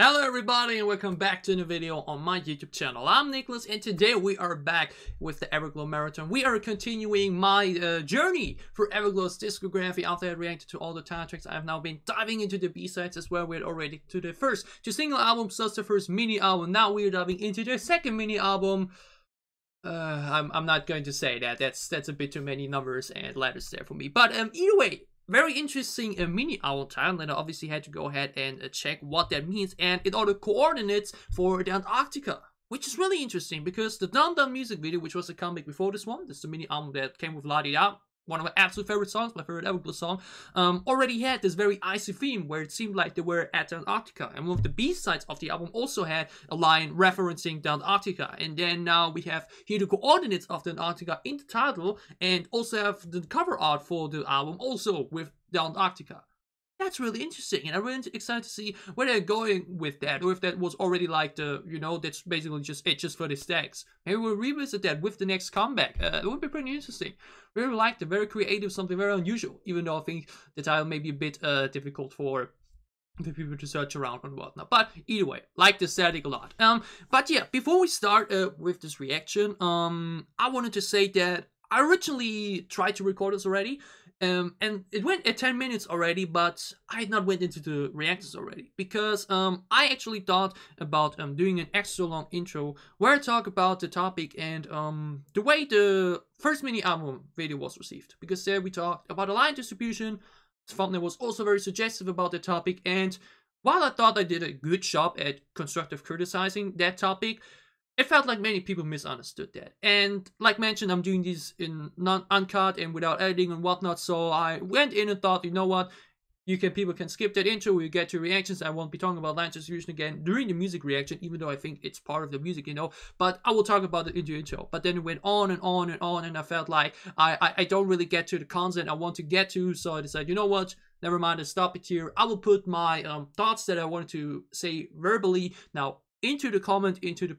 Hello everybody and welcome back to a new video on my YouTube channel. I'm Nicholas and today we are back with the Everglow Marathon. We are continuing my journey for Everglow's discography. After I reacted to all the title tracks, I have now been diving into the B-sides as well. We're already to the first two single albums plus the first mini album. Now we're diving into the second mini album. I'm not going to say that. That's a bit too many numbers and letters there for me. But either way, very interesting mini album title, and I obviously had to go ahead and check what that means, and it are the coordinates for the Antarctica, which is really interesting because the Dun Dun music video, which was a comeback before this one, this is the mini album that came with La Di Da, one of my absolute favorite songs, my favorite Everglow song, already had this very icy theme where it seemed like they were at Antarctica. And one of the B-sides of the album also had a line referencing the Antarctica. And then now we have here the coordinates of the Antarctica in the title, and also have the cover art for the album also with the Antarctica. That's really interesting, and I'm really excited to see where they're going with that, or if that was already like the, you know, that's basically just it just for the stacks. Maybe we'll revisit that with the next comeback. It would be pretty interesting. Really liked it, very creative, something very unusual, even though I think the title may be a bit difficult for the people to search around and whatnot. But either way, like the aesthetic a lot. But yeah, before we start with this reaction, I wanted to say that I originally tried to record this already. And it went at 10 minutes already, but I had not went into the reactions already because I actually thought about doing an extra long intro where I talk about the topic and the way the first mini album video was received, because there we talked about the line distribution. The thumbnail was also very suggestive about the topic, and while I thought I did a good job at constructive criticizing that topic, it felt like many people misunderstood that. And like mentioned, I'm doing these in non-uncut and without editing and whatnot, so I went in and thought, you know what, people can skip that intro, we get to reactions. I won't be talking about line distribution again during the music reaction, even though I think it's part of the music, you know, but I will talk about it in the intro. But then it went on and on and on, and I felt like I don't really get to the content I want to get to, so I decided, you know what, never mind, I'll stop it here. I will put my thoughts that I wanted to say verbally now into the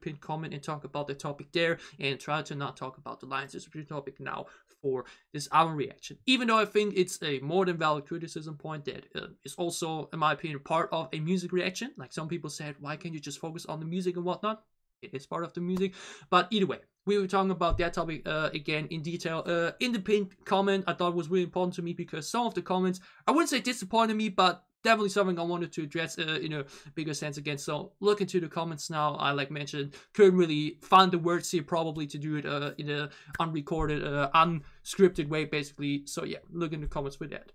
pinned comment, and talk about the topic there, and try to not talk about the lines distribution topic now for this album reaction. Even though I think it's a more than valid criticism point that is also, in my opinion, part of a music reaction. Like some people said, why can't you just focus on the music and whatnot? It is part of the music. But either way, we were talking about that topic again in detail in the pinned comment. I thought it was really important to me because some of the comments, I wouldn't say disappointed me, but definitely something I wanted to address in a bigger sense again. So look into the comments now. I, like mentioned, couldn't really find the words here probably to do it in a unrecorded, unscripted way basically. So yeah, look in the comments with that.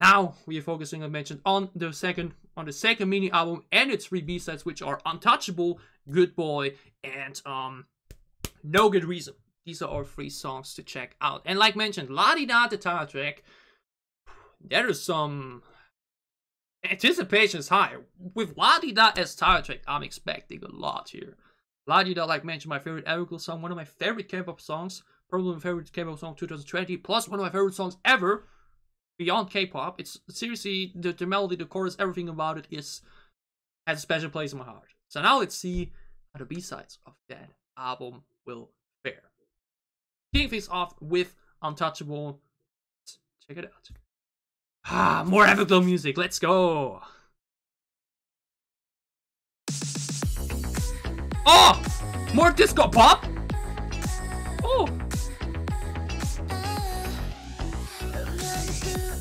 Now we are focusing, I mentioned, on the second mini album and its 3 B-sides, which are Untouchable, Good Boy, and No Good Reason. These are our 3 songs to check out. And like mentioned, La Di Da, the title track, there is some anticipation is high. With La Di Da as title track, I'm expecting a lot here. La Di Da, like mentioned, my favorite Everglow song, one of my favorite K-pop songs, probably my favorite K-pop song 2020, plus one of my favorite songs ever, beyond K-pop. It's seriously, the melody, the chorus, everything about it has a special place in my heart. So now let's see how the B-sides of that album will fare. Kicking things off with Untouchable. Let's check it out. More Everglow music, let's go! Oh! More disco pop? Oh!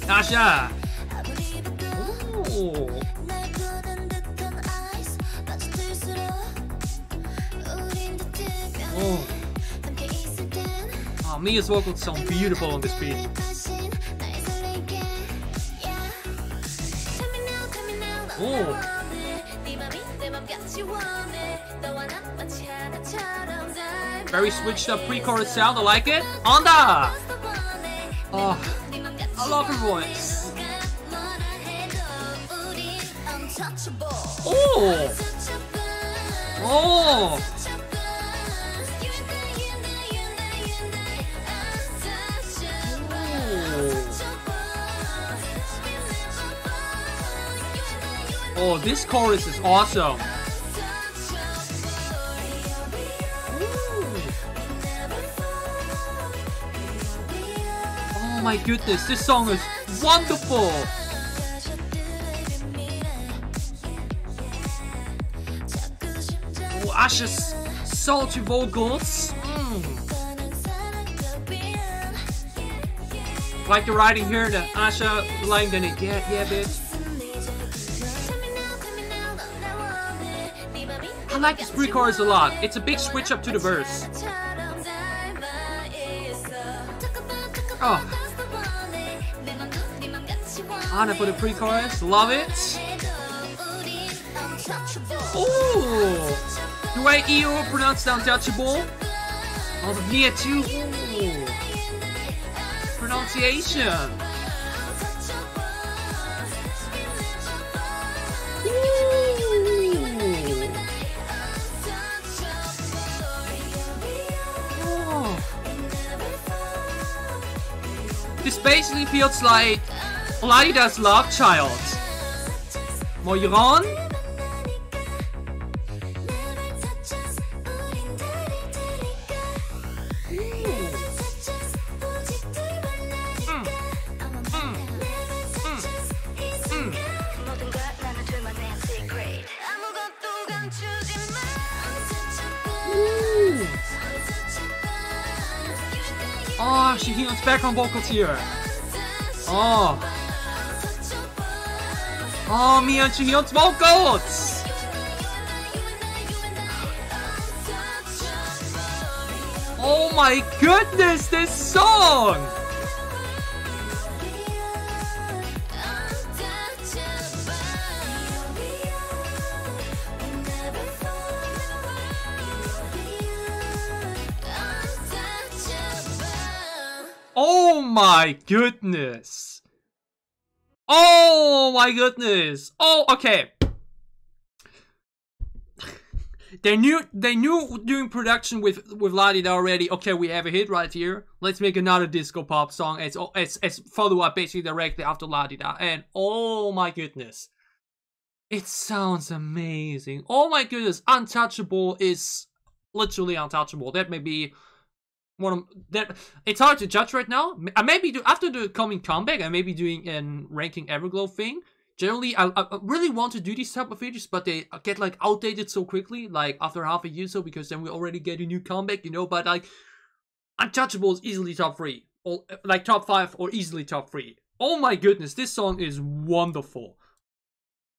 Tasha! Oh! Oh! Oh, Mia's vocals sound beautiful on this beat. Oh. Very switched up pre-chorus sound, I like it. Onda! Oh, I love her voice. Oh! Oh! Oh, this chorus is awesome. Oh my goodness, this song is wonderful. Oh, Asha's salty vocals. Like the writing here, the Asha line, then it, yeah, bitch. I like this pre-chorus a lot. It's a big switch up to the verse. Oh. Anna for the pre-chorus, love it. Ooh. The way EO pronounced Untouchable. Oh, the Mia too. Ooh. Pronunciation. This basically feels like Laida's love child. Moiron? Oh, she heals background vocals here. Oh. Oh, Mia and Shihyun's vocals! Oh my goodness, this song! Oh my goodness! Oh my goodness! Oh, okay. They knew doing production with Ladida already. Okay, we have a hit right here. Let's make another disco pop song as follow up basically directly after Ladida. And oh my goodness, it sounds amazing. Oh my goodness, Untouchable is literally untouchable. That may be one of that. It's hard to judge right now. I maybe do after the coming comeback. I may be doing an ranking Everglow thing. Generally, I really want to do these type of videos, but they get like outdated so quickly, like after half a year so, because then we already get a new comeback, you know. But like, Untouchable is easily top 3, or like top 5, or easily top 3. Oh my goodness, this song is wonderful.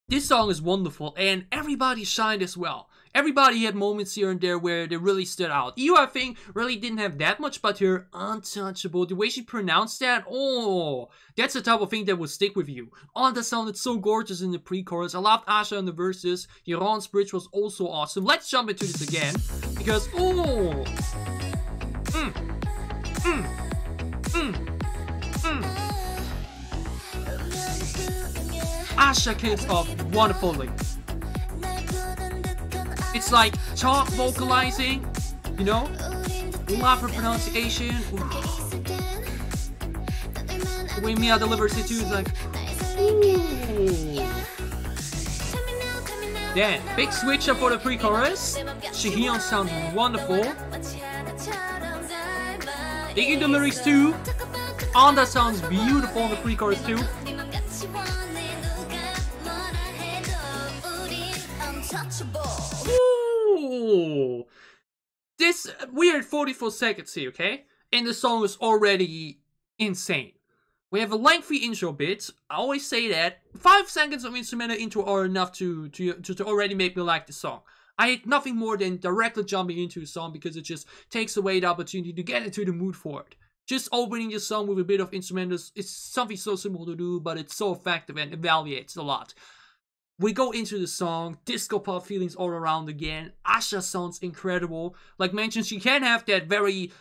This song is wonderful, and everybody shined as well. Everybody had moments here and there where they really stood out. EU, I think, really didn't have that much, but here, Untouchable, the way she pronounced that, oh, that's the type of thing that will stick with you. Oh, that sounded so gorgeous in the pre-chorus. I loved Asha in the verses. Yaron's bridge was also awesome. Let's jump into this again, because, oh, Asha kicks off wonderfully. It's like talk vocalizing, you know? Love her pronunciation. The way Mia delivers it too is like, ooh. Then, big switch up for the pre-chorus. Shihyun sounds wonderful. Digging the lyrics too. Anda sounds beautiful in the pre-chorus too. Ooh. This weird 44 seconds here, okay? And the song is already insane. We have a lengthy intro bit. I always say that 5 seconds of instrumental intro are enough to already make me like the song. I hate nothing more than directly jumping into a song because it just takes away the opportunity to get into the mood for it. Just opening the song with a bit of instrumentals is something so simple to do, but it's so effective and evaluates a lot. We go into the song, disco pop feelings all around again. Asha sounds incredible. Like mentioned, she can have that very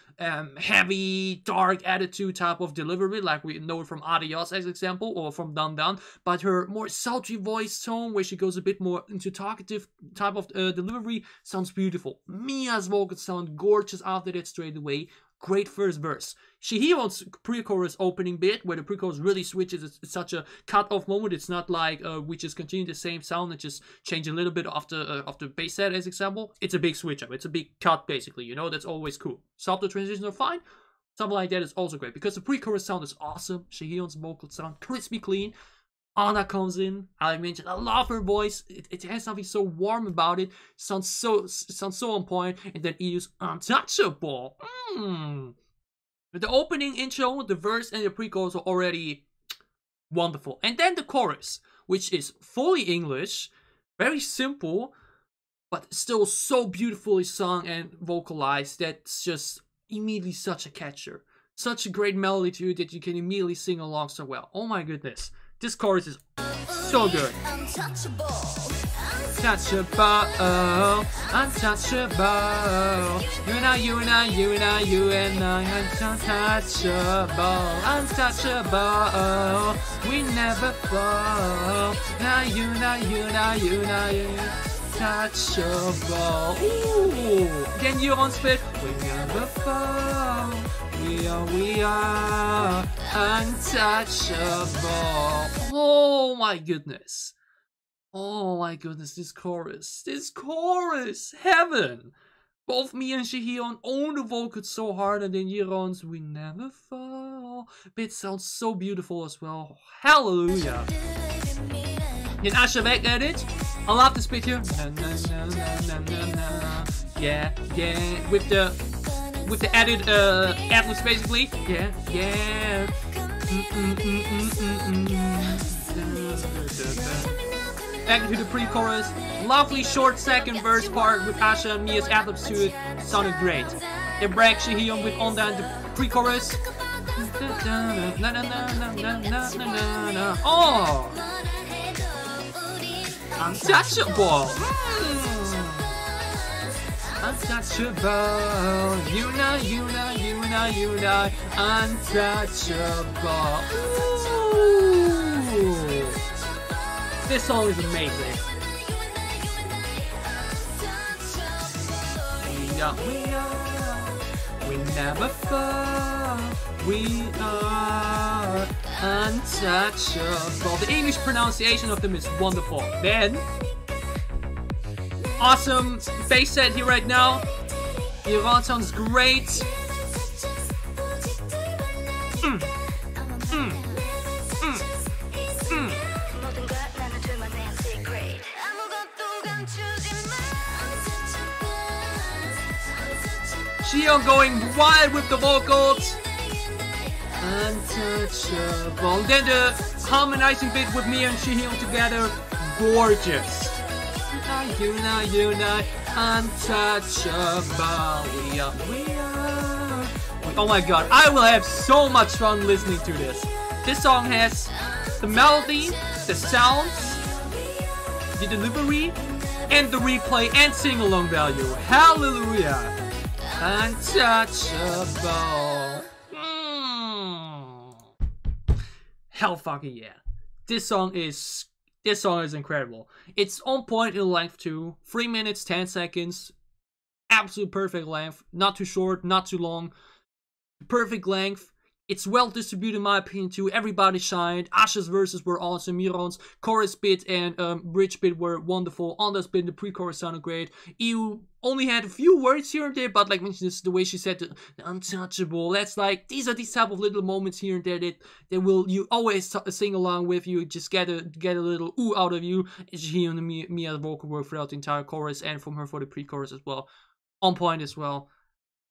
heavy, dark attitude type of delivery, like we know it from Adios as example, or from Dun Dun. But her more sultry voice tone, where she goes a bit more into talkative type of delivery, sounds beautiful. Mia's vocals sound gorgeous after that straight away. Great first verse. Shihyun's pre-chorus opening bit, where the pre-chorus really switches. It's such a cut-off moment. It's not like we just continue the same sound and just change a little bit of the bass set as example. It's a big switch up. It's a big cut basically. You know, that's always cool. Softer transitions are fine. Something like that is also great because the pre-chorus sound is awesome. Shihyun's vocals sound crispy clean. Anna comes in. I mentioned I love her voice. It has something so warm about it. Sounds so on point. And then EU's Untouchable. The opening intro, the verse, and the pre-chorus are already wonderful. And then the chorus, which is fully English, very simple, but still so beautifully sung and vocalized. That's just immediately such a catcher. Such a great melody to you that you can immediately sing along so well. Oh my goodness. This chorus is so good. Untouchable, untouchable. You and I, you and I, you and I, you and I, untouchable, untouchable. We never fall. Now you and I, you and I, you and I, untouchable. Ooh. Then you on spit. We never fall. We are untouchable. Oh my goodness. Oh my goodness, this chorus, heaven. Both me and Jihyun own the vocals so hard, and then Yeron's We Never Fall bit sounds so beautiful as well. Hallelujah. Then Asha back at it. I love this bit here. Na, na, na, na, na, na. Yeah, yeah, with the added ad-libs basically. Yeah, yeah. Back to the pre-chorus. Lovely short second verse part with Asha and Mia's ad-libs to it. Sounded great. Then Bragg Jihyun with on down the pre-chorus. Oh! Untouchable! Untouchable, you and I, you and I, you and I, you and I, untouchable. Ooh. This song is amazing. We never fall. We are untouchable. The English pronunciation of them is wonderful. Then. Awesome bass set here right now. Yeron sounds great. Jihyun going wild with the vocals. Untouchable. Then the harmonizing bit with me and Jihyun together. Gorgeous. You and I, you and I, untouchable. We are. Oh my god, I will have so much fun listening to this. This song has the melody, the sounds, the delivery, and the replay and sing-along value. Hallelujah. Untouchable. Hell fucking yeah. This song is incredible. It's on point in length too. 3 minutes, 10 seconds. Absolute perfect length. Not too short, not too long. Perfect length. It's well distributed in my opinion too. Everybody shined. Asha's verses were awesome. Yeron's chorus bit and bridge bit were wonderful. Anna's bit, the pre-chorus sounded great. EU only had a few words here and there, but like mentioned, this the way she said the untouchable. That's like these are these type of little moments here and there that you always sing along with. You just get a little ooh out of you. Jihyun and Mia vocal work throughout the entire chorus and from her for the pre-chorus as well. On point as well.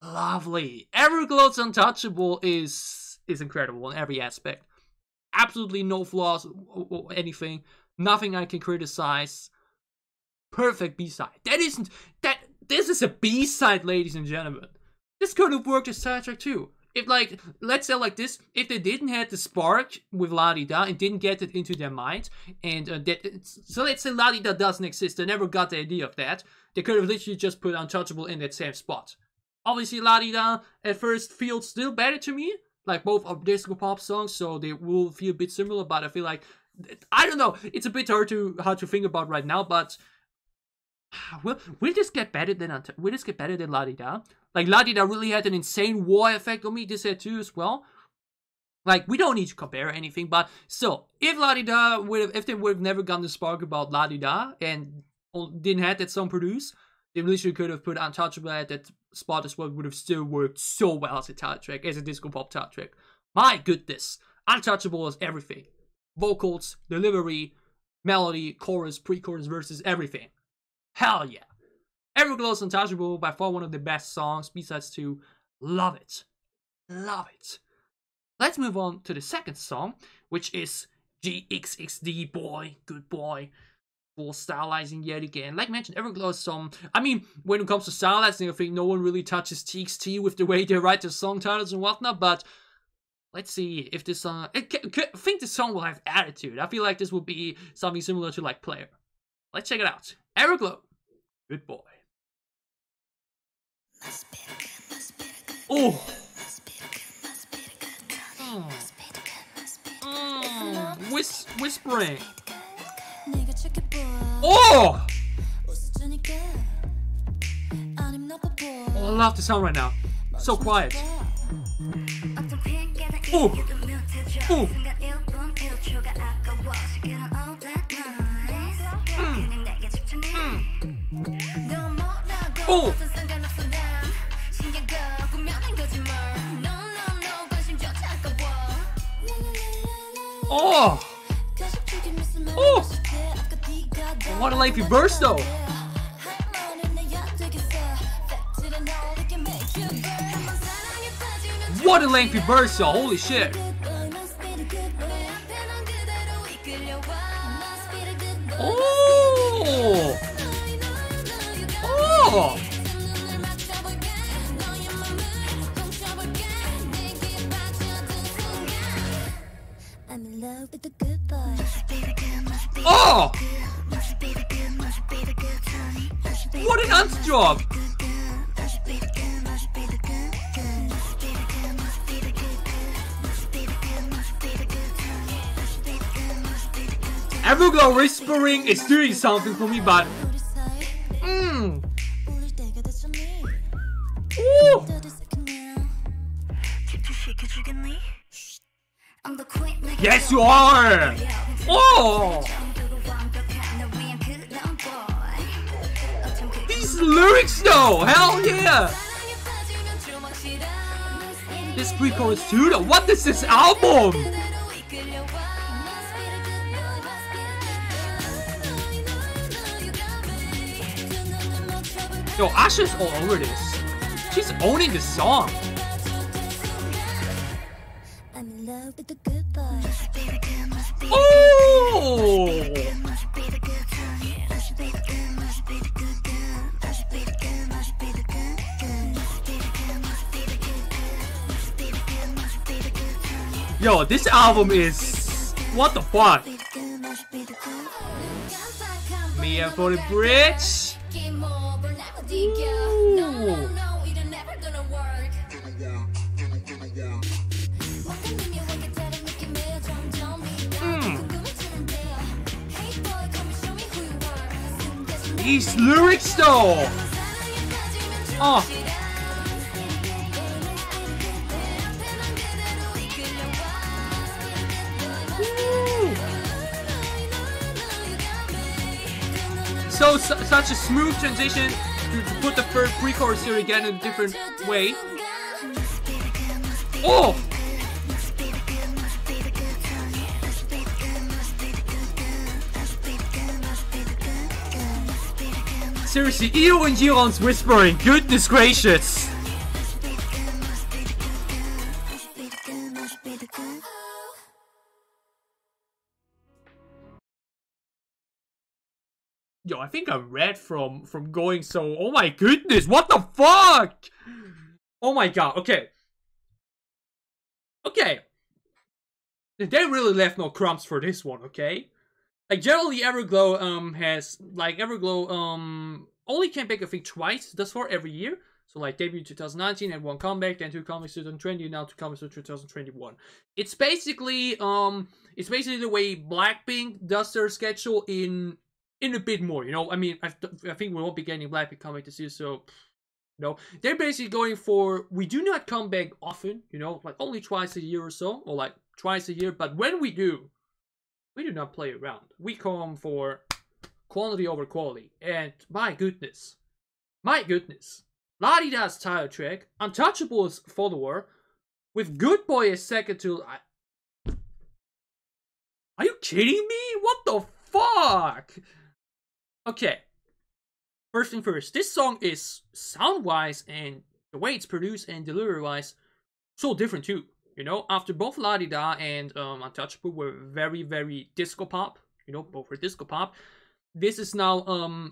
Lovely. Everglow's Untouchable is incredible in every aspect. Absolutely no flaws or anything. Nothing I can criticize. Perfect B-side. This is a B-side, ladies and gentlemen. This could have worked as soundtrack too. If like, let's say like this, if they didn't have the spark with La Di Da and didn't get it into their mind, and so let's say La Di Da doesn't exist, they never got the idea of that, they could have literally just put Untouchable in that same spot. Obviously, La Di Da at first feels still better to me, like both are disco pop songs, so they will feel a bit similar, but I feel like, I don't know, it's a bit hard to think about right now, but will this get better than La Di Da? Like La Di Da really had an insane war effect on me. This had too as well. Like we don't need to compare anything, but still, if La Di Da if they would have never gotten the spark about La Di Da and didn't have that song produced, they literally could have put Untouchable at that spot as well. It would have still worked so well as a title track, as a disco pop title track. My goodness, Untouchable is everything. vocals, delivery, melody, chorus, pre-chorus, verses, everything. Hell yeah. Everglow's Untouchable, by far one of the best songs, B-sides too. Love it. Love it. Let's move on to the second song, which is GxxD Boy, Good Boy. Full stylizing yet again. Like mentioned, Everglow is some... I mean, when it comes to stylizing, I think no one really touches GxxD with the way they write their song titles and whatnot, but let's see if this song... I think this song will have attitude. I feel like this will be something similar to, like, Player. Let's check it out. Everglow, Good Boy. Oh! Whispering. Oh! Oh, I love the sound right now. So quiet. Oh! Oh! Oh! Oh! Oh! What a lengthy burst though! What a lengthy burst though, holy shit! Oh! Oh! Oh! What an ant job! Everglow whispering is doing something for me, but Ooh. Yes, you are! Oh! These lyrics though! Hell yeah! This pre-chorus too though. What is this album? Yo, Asha's all over this. She's owning the song. Oh! Yo, this album is... what the fuck? Mia for the bridge. Ooh. These lyrics though! Oh! So, such a smooth transition to put the first pre-chorus here again in a different way. Oh! Seriously, Io and Jiron's whispering, goodness gracious! Yo, I think I'm red from going so... oh my goodness, what the fuck? Oh my god, okay. Okay. They really left no crumbs for this one, okay? Like, generally, Everglow, has, like, Everglow, only came back, I think, twice thus far every year. So, like, debut 2019 and one comeback, then two comebacks 2020, and now two comebacks 2021. It's basically the way Blackpink does their schedule in a bit more, you know? I mean, I think we won't be getting Blackpink comeback this year, so... no. They're basically going for, we do not come back often, you know? Like, only twice a year or so, or, like, twice a year, but when we do not play around. We come for quality over quality. And my goodness. Ladida's title track, Untouchable is follower, with Good Boy as second to... Are you kidding me? What the fuck? Okay. First thing first, this song is sound-wise and the way it's produced and delivery-wise so different too. You know, after both La Di Da and Untouchable were very, very disco pop. You know, both were disco pop. This is now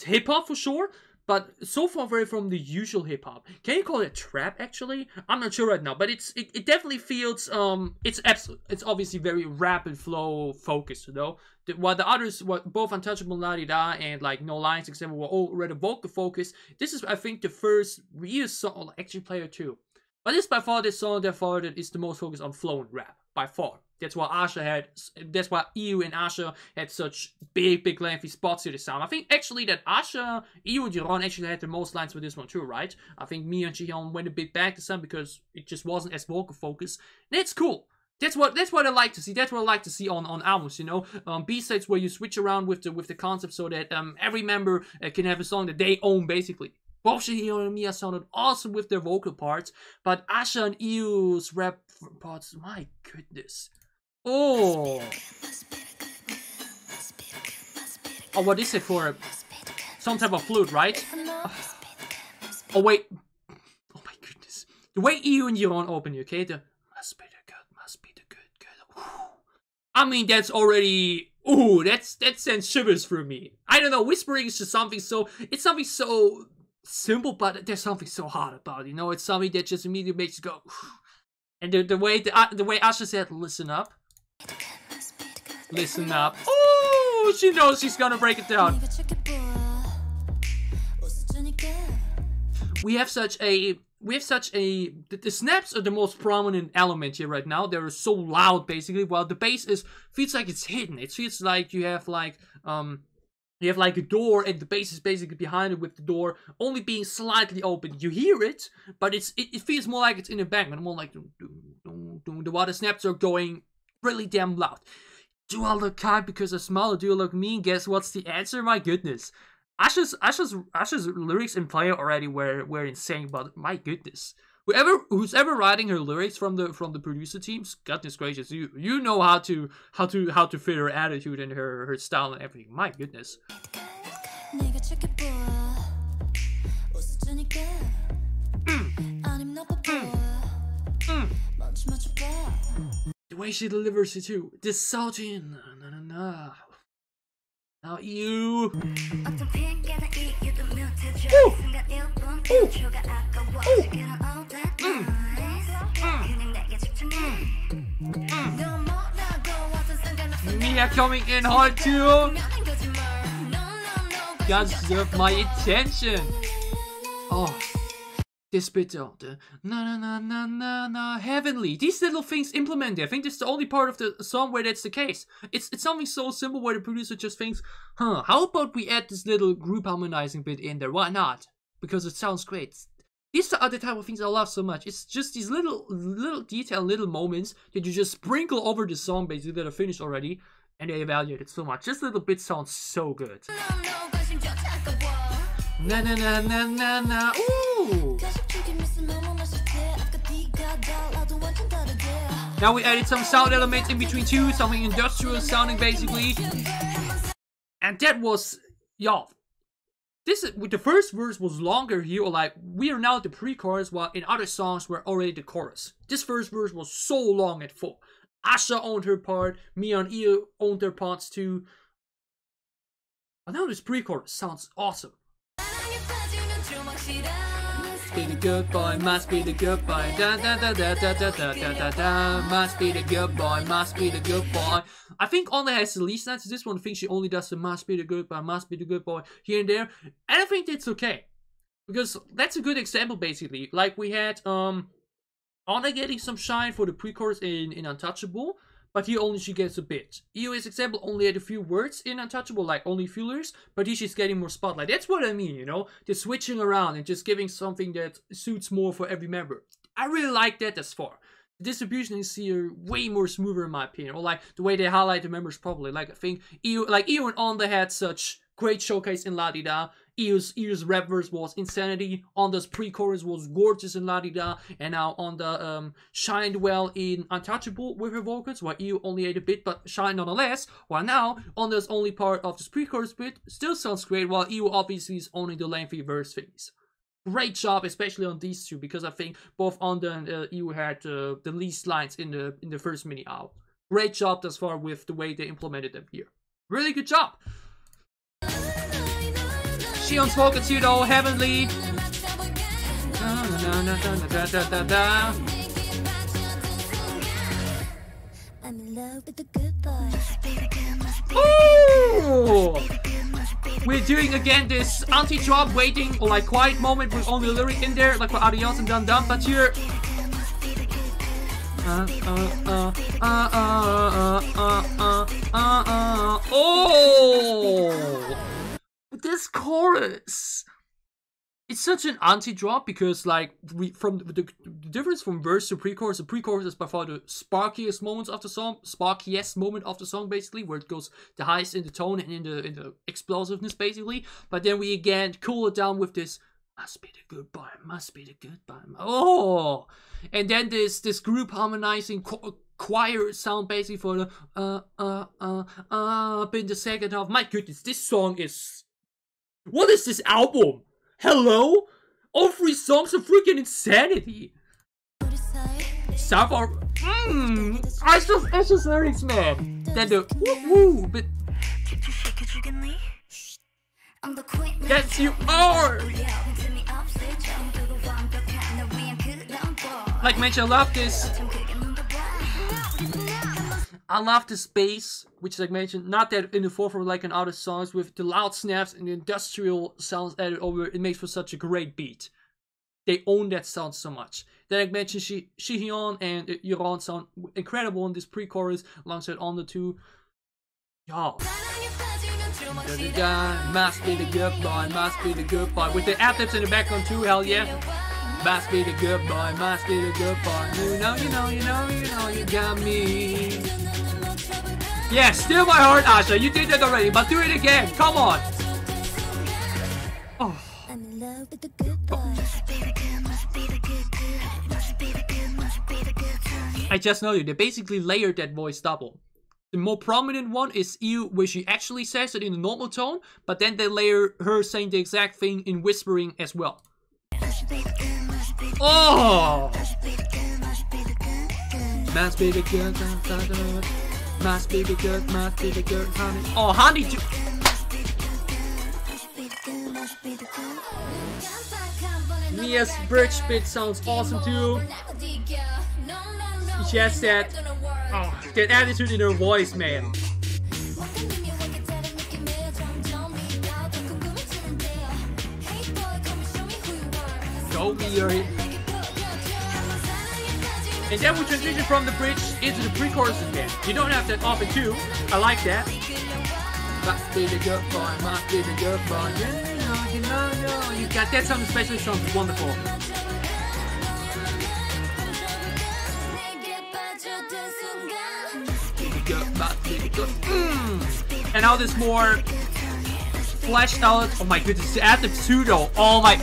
hip hop for sure, but so far very from the usual hip hop. Can you call it trap actually? I'm not sure right now, but it definitely feels it's obviously very rapid flow focused, you know. While the others, both Untouchable, La Di Da, and like No Lines, example, were all rather vocal focused. This is, I think, the first real song, actually Player 2. But this by far the song that is the most focused on flow and rap by far. That's why EU and Asha had such big lengthy spots to the sound. I think actually that Asha, EU and Jiron actually had the most lines for this one too, right? I think Mia and Jihyun went a bit back to some because it just wasn't as vocal focused. And it's cool. That's what I like to see. That's what I like to see on albums, you know. B-sides where you switch around with the concept so that every member can have a song that they own basically. Both Jihyun and Mia sounded awesome with their vocal parts, but Asha and EU's rap parts, my goodness. Oh, what is it for? Some type of flute, right? Oh wait. Oh my goodness. The way EU and Jiron open, okay? The must be the good. I mean, that's already. Ooh, that sends shivers through me. I don't know. Whispering is just something so. It's something so simple, but there's something so hard about it. You know, it's something that just immediately makes you go. And the way Asha said, "Listen up." Listen up. Oh, she knows she's gonna break it down. We have such a. The snaps are the most prominent element here right now. They're so loud, basically. While the bass feels like it's hidden. It feels like you have like a door, and the bass is basically behind it with the door only being slightly open. You hear it, but it feels more like it's in a background, more like while the snaps are going really damn loud. Do I look kind because I smile, or do I look mean? Guess what's the answer? My goodness. Asha's lyrics in Player already were insane, but my goodness. Who's ever writing her lyrics from the producer teams, goodness gracious, you know how to fit her attitude and her style and everything. My goodness. The way she delivers it too. This salting. Now you. Mia coming in hard too. God deserve my attention. Oh. This bit though, the na heavenly. These little things implemented. I think this is the only part of the song where that's the case. It's something so simple where the producer just thinks, how about we add this little group harmonizing bit in there? Why not? Because it sounds great. These are the type of things I love so much. It's just these little detail, little moments that you just sprinkle over the song basically that are finished already, and they evaluate it so much. This little bit sounds so good. Ooh. Now we added some sound elements in between too, something industrial sounding basically. And that was, y'all. The first verse was longer here, or like we are now at the pre-chorus, while in other songs we're already the chorus. This first verse was so long at full. Asha owned her part, Mia and Io owned their parts too. But now this pre-chorus sounds awesome. Be the good boy, must be the good boy. Da da da da da da da da da da. Must be the good boy, must be the good boy. I think Only has the least lines. This one, I think she only does the must be the good boy, must be the good boy here and there, and I think that's okay because that's a good example basically. Like we had Anna getting some shine for the pre-chorus in Untouchable, but here only she gets a bit. EO's example only had a few words in Untouchable, like only fillers, but here she's getting more spotlight. That's what I mean, you know? Just switching around and just giving something that suits more for every member. I really like that as far. The distribution is here way more smoother in my opinion, or like the way they highlight the members properly. Like I think EO and Onda had such great showcase in La Di Da, EU's rap verse was insanity. Onda's pre-chorus was gorgeous in La Di Da, and now Onda shined well in Untouchable with her vocals, while EU only ate a bit but shined nonetheless. While now Onda's only part of this pre-chorus bit still sounds great, while EU obviously is owning the lengthy verse phase. Great job, especially on these two, because I think both Onda and EU had the least lines in the first mini album. Great job thus far with the way they implemented them here. Really good job. Sion's vocals here though, heavenly. Ooh! We're doing again this anti-drop waiting or like quiet moment with only a lyric in there, like for Adios and Dun Dun, but here. Oh! This chorus! It's such an anti-drop because, like, from the difference from verse to pre-chorus, the pre-chorus is by far the sparkiest moment of the song, basically, where it goes the highest in the tone and in the explosiveness, basically. But then we again cool it down with this, must be the goodbye, must be the goodbye. Oh! And then this group harmonizing choir sound, basically, for the up in the second half. My goodness, this song is... What is this album? Hello? All 3 songs are freaking insanity. Sapphire. It's just lyrics, man. Then the woo but yes, you are. Like mentioned, I love this. I love the space, which, like mentioned, not that in the forefront like in other songs, with the loud snaps and the industrial sounds added over. It makes for such a great beat. They own that sound so much. Then, like mentioned, Shihyun and Yoron sound incredible in this pre-chorus alongside on the two. Y'all. The guy must be the good boy, must be the good boy. With the ad-libs in the background too, hell yeah. Must be the good boy, must be the good boy. You know, you got me. Yeah, steal my heart, Asha. You did that already, but do it again. Come on. Oh. I just know you. They basically layered that voice double. The more prominent one is EU, where she actually says it in a normal tone, but then they layer her saying the exact thing in whispering as well. Oh! Must be the good, must be the good, must be the good, honey. Oh, honey! Mia's bridge bit sounds awesome too. She has that attitude in her voice, man. Go be your hit. And then we transition from the bridge into the pre-chorus again. You don't have that often too. I like that. Must be the good boy, must be the good boy. You got that sound, especially sounds wonderful. And now this more fleshed out. Oh my goodness, to add the pseudo. Oh my.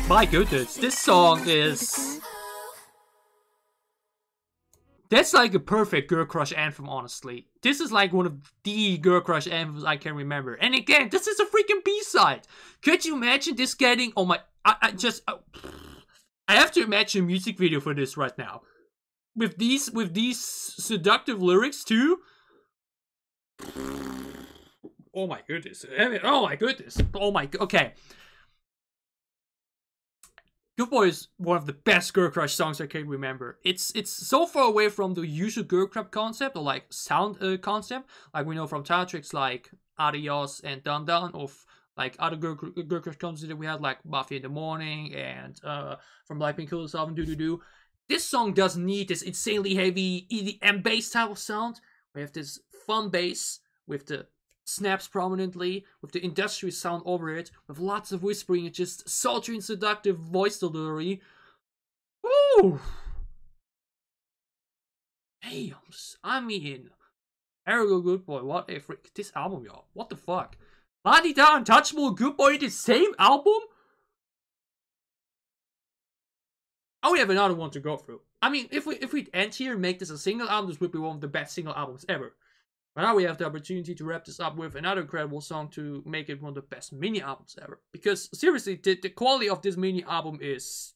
My goodness, this song is... That's like a perfect girl crush anthem, honestly. This is like one of the girl crush anthems I can remember. And again, this is a freaking B-side. Could you imagine this getting... Oh my... I have to imagine a music video for this right now. With these seductive lyrics too. Oh my goodness. Oh my goodness. Oh my... Okay. Good Boy is one of the best girl crush songs I can remember. It's so far away from the usual girl crush concept or like sound concept, like we know from title tracks like Adios and Dun Dun, or like other girl crush concepts that we had like Buffy in the Morning and from Blackpink Kill Yourself and Do Do Do. This song doesn't need this insanely heavy EDM bass type of sound. We have this fun bass with the snaps prominently, with the industrial sound over it, with lots of whispering and just sultry and seductive voice delivery. Woo! damn. I mean, Everglow, Good Boy, what a freak. This album, y'all. What the fuck? La-Di-Da, Untouchable, Good Boy, the same album? Oh, we have another one to go through. I mean, if we end here and make this a single album, this would be one of the best single albums ever. But now we have the opportunity to wrap this up with another incredible song to make it one of the best mini albums ever. Because, seriously, the quality of this mini album is...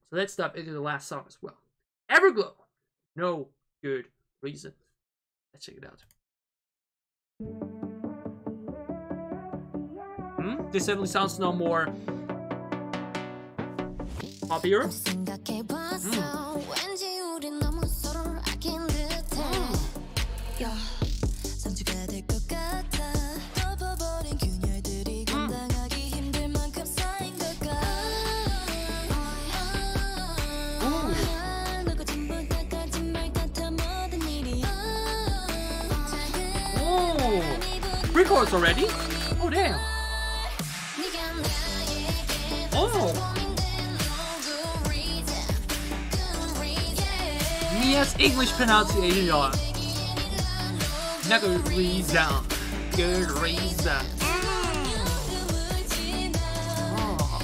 So let's dive into the last song as well. Everglow. No good reason. Let's check it out. This definitely sounds no more poppier. Three chords already? Oh damn. Oh. Mia's English pronunciation, y'all. Not good reason. Good reason. Oh.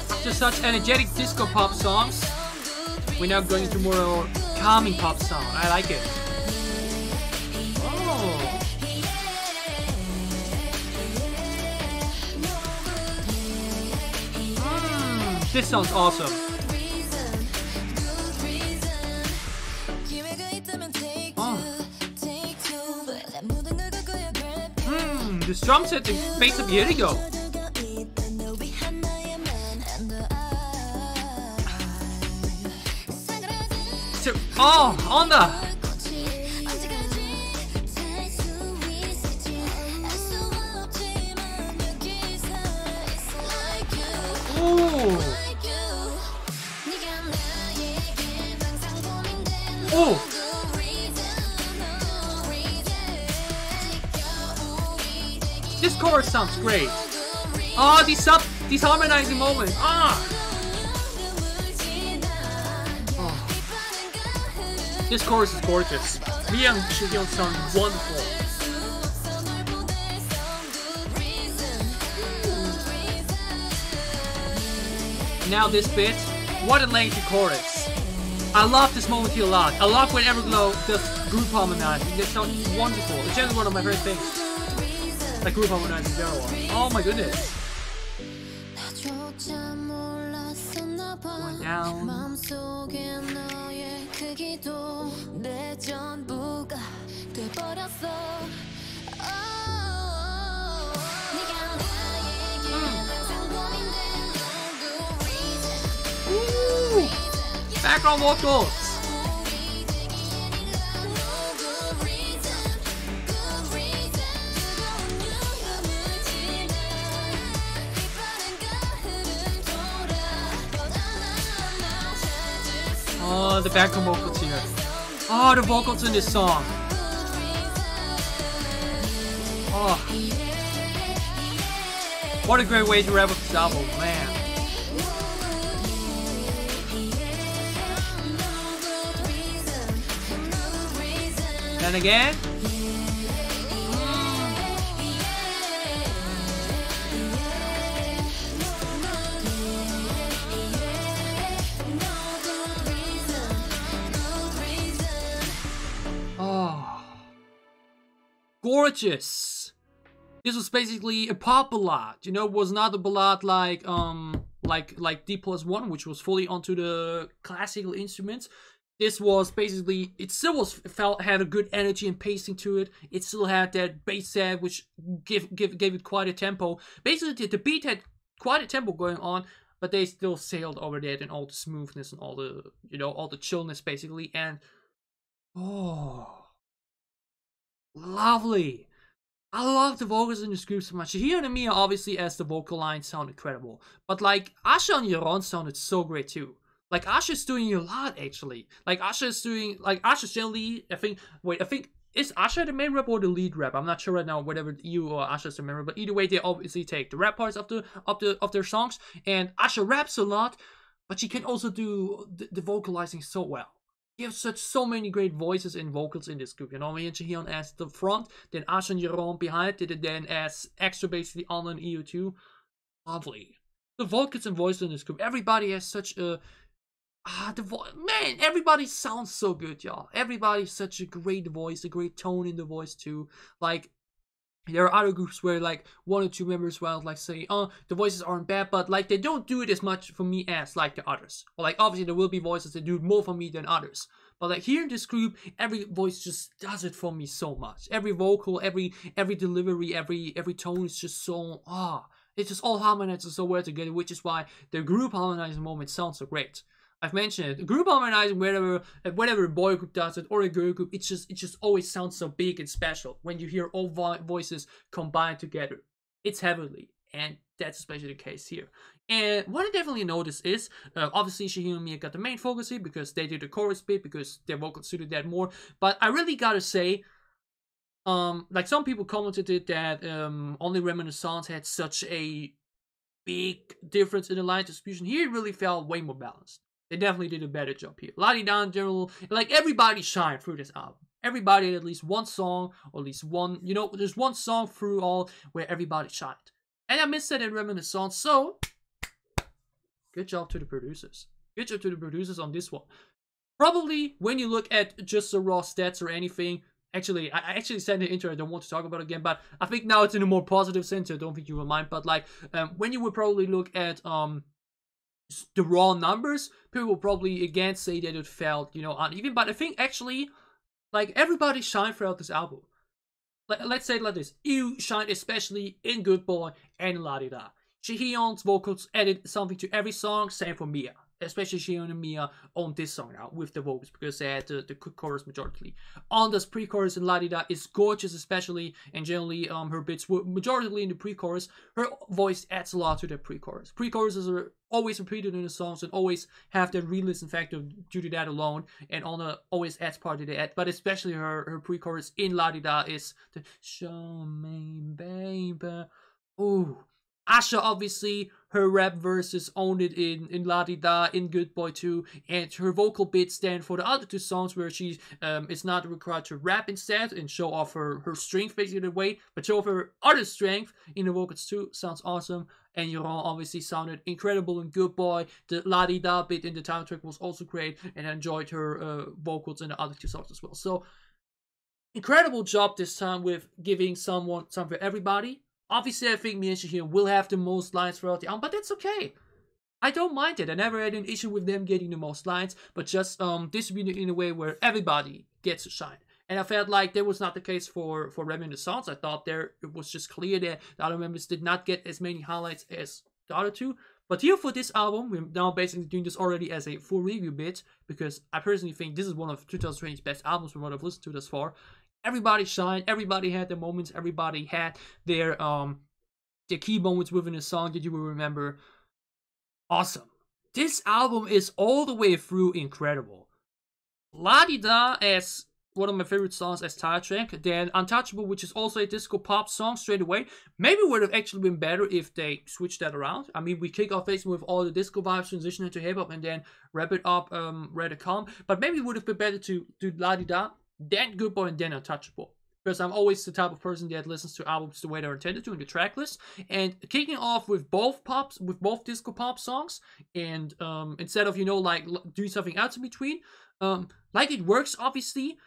After such energetic disco pop songs, we're now going into more calming pop song. I like it. Oh. This sounds awesome. Oh. This drum set is based up years ago. So, oh, on the. Ooh. Oh. This chorus sounds great. Oh, these harmonizing moments. Ah. This chorus is gorgeous. Mia and Shigeon sound wonderful. Now this bit, what a lengthy chorus. I love this moment here a lot. I love when Everglow does group harmonizing. That sounds wonderful. It's generally one of my favorite things. Like group harmonizing in general. Oh my goodness. Going down. Ooh, background vocals. Oh, the background vocals here. Oh, the vocals in this song. Oh. What a great way to wrap up this album, man. And again. Oh. Gorgeous. This was basically a pop ballad, you know, it was not a ballad like D+1, which was fully onto the classical instruments. This was basically, it still had a good energy and pacing to it. It still had that bass set, which gave it quite a tempo. Basically, the beat had quite a tempo going on, but they still sailed over that and all the smoothness and all the, you know, all the chillness basically. And oh, lovely. I love the vocals in this group so much. Here and Mia, obviously, as the vocal lines sound incredible, but like Asha and Yaron sounded so great too. Like Asha's doing a lot actually. Like Asha's doing, like Asha's generally, I think is Asha the main rap or the lead rap? I'm not sure right now whether you or Asha's the main rap, but either way, they obviously take the rap parts of their songs, and Asha raps a lot, but she can also do the vocalizing so well. You have so many great voices and vocals in this group. You know, Hyun as the front, then Asha and Jerome behind it, and then as extra basically on an EU2. Lovely. The vocals and voices in this group. Everybody has such a man, everybody sounds so good, y'all. Everybody's such a great voice, a great tone in the voice too. Like, there are other groups where like 1 or 2 members will like say, oh, the voices aren't bad, but like they don't do it as much for me as like the others. Or like obviously there will be voices that do it more for me than others. But like here in this group, every voice just does it for me so much. Every vocal, every delivery, every tone is just so it just all harmonizes so well together, which is why the group harmonizing moment sounds so great. I've mentioned it. Group harmonizing, whenever a boy group does it or a girl group, it just always sounds so big and special when you hear all voices combined together. It's heavenly, and that's especially the case here. And what I definitely noticed is, obviously Shihiro and Mia got the main focus here because they did the chorus bit because their vocals suited that more. But I really gotta say, like some people commented that only Reminiscence had such a big difference in the line distribution. Here it really felt way more balanced. They definitely did a better job here. Lottie Down in general, like everybody shined through this album. Everybody had at least one song, or at least one, you know, there's one song through all where everybody shined. And I missed that in Reminiscence, so good job to the producers. Good job to the producers on this one. Probably when you look at just the raw stats or anything, actually, I actually said in the intro I don't want to talk about it again, but I think now it's in a more positive sense, so I don't think you will mind. But like, when you would probably look at the raw numbers, people will probably again say that it felt, you know, uneven. But I think actually, like, everybody shined throughout this album. Let's say it like this: you shined especially in Good Boy and La Di Da. Jihyun's vocals added something to every song. Same for Mia, especially Jihyun and Mia on this song now with the vocals because they had the chorus majority. Onda's pre-chorus in La Di Da is gorgeous, especially, and generally her bits were majority in the pre-chorus. Her voice adds a lot to the pre-chorus. Pre-choruses are always repeated in the songs and always have that re-listen factor due to that alone, and Onda always adds part to that. But especially her pre-chorus in La Di Da is the "Show me, baby." Ooh. Asha, obviously, her rap verses owned it in La Di Da, in Good Boy 2, and her vocal bits stand for the other 2 songs where she is not required to rap instead and show off her strength basically the way, but show off her other strength in the vocals too. Sounds awesome. And Yoron obviously sounded incredible in Good Boy. The La Di Da bit in the title track was also great, and I enjoyed her vocals in the other 2 songs as well. So, incredible job this time with giving something for everybody. Obviously, I think Mia and Jihyun will have the most lines throughout the album, but that's okay. I don't mind it. I never had an issue with them getting the most lines, but just distributed in a way where everybody gets to shine. And I felt like that was not the case for Reminiscence. I thought it was just clear that the other members did not get as many highlights as the other 2. But here for this album, we're now basically doing this already as a full review bit, because I personally think this is one of 2020's best albums from what I've listened to thus far. Everybody shined, everybody had their moments, everybody had their key moments within a song that you will remember. Awesome. This album is all the way through incredible. La Di Da as one of my favorite songs as title track, then Untouchable, which is also a disco pop song straight away. Maybe it would have actually been better if they switched that around. I mean, we kick off basically with all the disco vibes, transition into hip-hop, and then wrap it up rather calm. But maybe it would have been better to do La Di Da, then Good Boy, and then Untouchable. Because I'm always the type of person that listens to albums the way they're intended to in the track list. And kicking off with both disco pop songs, and instead of, you know, like doing something else in between, like it works obviously,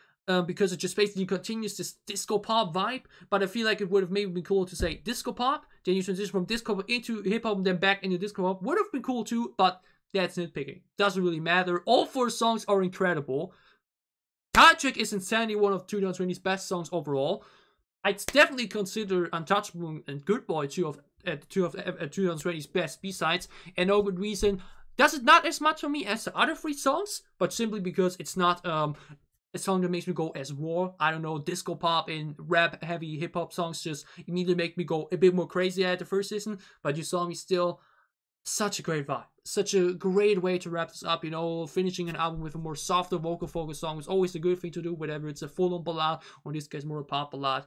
because it just basically continues this disco pop vibe. But I feel like it would have maybe been cool to say disco pop, then you transition from disco pop into hip hop, and then back into disco pop. Would have been cool too, but that's nitpicking. Doesn't really matter. All 4 songs are incredible. Title track is insanely one of 2020's best songs overall. I'd definitely consider Untouchable and Good Boy two of 2020's best B-sides, and no good reason. Does it not as much for me as the other 3 songs, but simply because it's not a song that makes me go as raw. I don't know, disco pop and rap heavy hip hop songs just immediately make me go a bit more crazy at the first listen, but you saw me still. Such a great vibe. such a great way to wrap this up, you know. Finishing an album with a more softer vocal focus song is always a good thing to do, whether it's a full-on ballad or in this case more a pop ballad.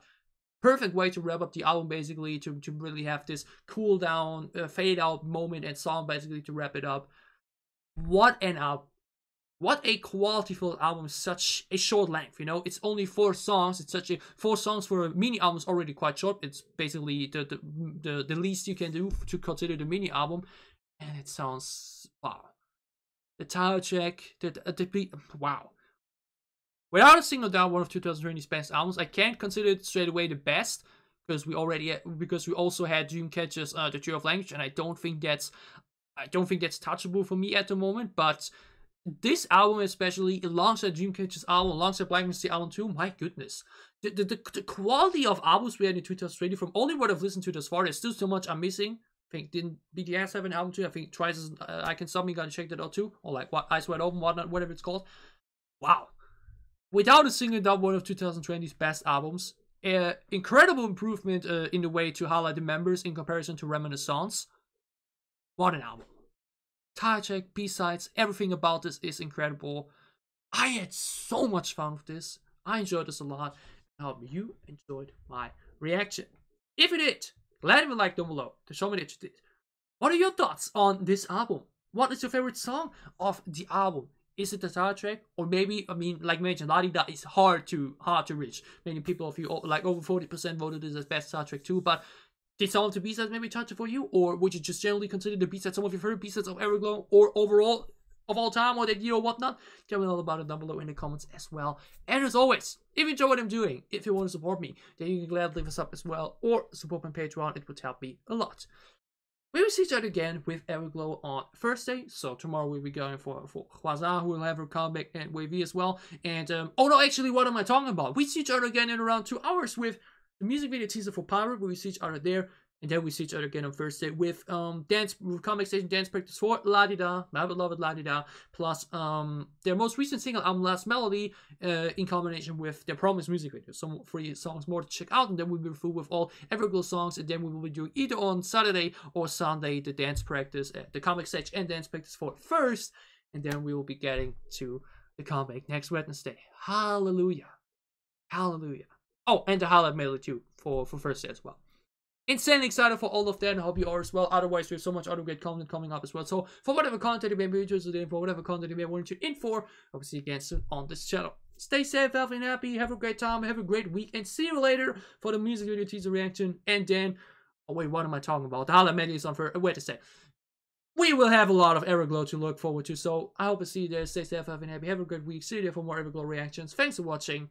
Perfect way to wrap up the album, basically, to really have this cool down, fade out moment and song, basically, to wrap it up. What an album. What a quality-filled album, such a short length, you know. It's only 4 songs. It's such a 4 songs for a mini album is already quite short. It's basically the least you can do to consider the mini album, and it sounds wow. The title track, the beat, wow. Without a single doubt, one of 2020's best albums. I can't consider it straight away the best because we also had Dreamcatcher's The Tree of Language, and I don't think that's touchable for me at the moment, but this album especially, alongside Dreamcatcher's album, alongside Black Mystery album 2, my goodness. The quality of albums we had in 2020, from only what I've listened to thus far, there's still so much I'm missing. I think, didn't BTS have an album too? I think Twice I Can Stop Me, gotta check that out too. Or like Eyes Wide Open, whatnot, whatever it's called. Wow. Without a single doubt, one of 2020's best albums. Incredible improvement in the way to highlight the members in comparison to Reminiscence. What an album. Title track, B-sides, everything about this is incredible. I had so much fun with this. I enjoyed this a lot. I hope you enjoyed my reaction. If you did, leave a like down below to show me that you did. What are your thoughts on this album? What is your favorite song of the album? Is it the title track? Or maybe, I mean, like mentioned, La Di Da is hard to reach. Many people, if you like over 40% voted this as best title track too, but did some of the B-sides maybe touch it for you? Or would you just generally consider the B-sides some of your favorite B-sides of Everglow or overall of all time or that year or whatnot? Tell me all about it down below in the comments as well. And as always, if you enjoy what I'm doing, if you want to support me, then you can gladly leave us up as well or support my Patreon. It would help me a lot. We will see each other again with Everglow on Thursday. So tomorrow we'll be going for Hwaza, who will have her comeback, and Wavy as well. And, oh no, actually, what am I talking about? We see each other again in around 2 hours with the music video teaser for Pirate, where we see each other there, and then we see each other again on Thursday with Comic Station Dance Practice for La Di Da, my beloved La Di Da, plus their most recent single album, Last Melody, in combination with their Promise music video. Some free songs more to check out, and then we'll be through with all Everglow songs, and then we will be doing either on Saturday or Sunday the dance practice, the Comic Station and dance practice for first, and then we will be getting to the comic next Wednesday. Hallelujah. Hallelujah. Oh, and the highlight melody too for Thursday as well. Insanely excited for all of that, and I hope you are as well. Otherwise, there's so much other great content coming up as well. So, for whatever content you may be interested in, for whatever content you may want to tune in for, I will see you again soon on this channel. Stay safe, healthy, and happy. Have a great time. Have a great week. And see you later for the music video teaser reaction. And then, oh wait, what am I talking about? The highlight melody is on for, wait a sec. We will have a lot of Everglow to look forward to. So, I hope to see you there. Stay safe, healthy, and happy. Have a great week. See you there for more Everglow reactions. Thanks for watching.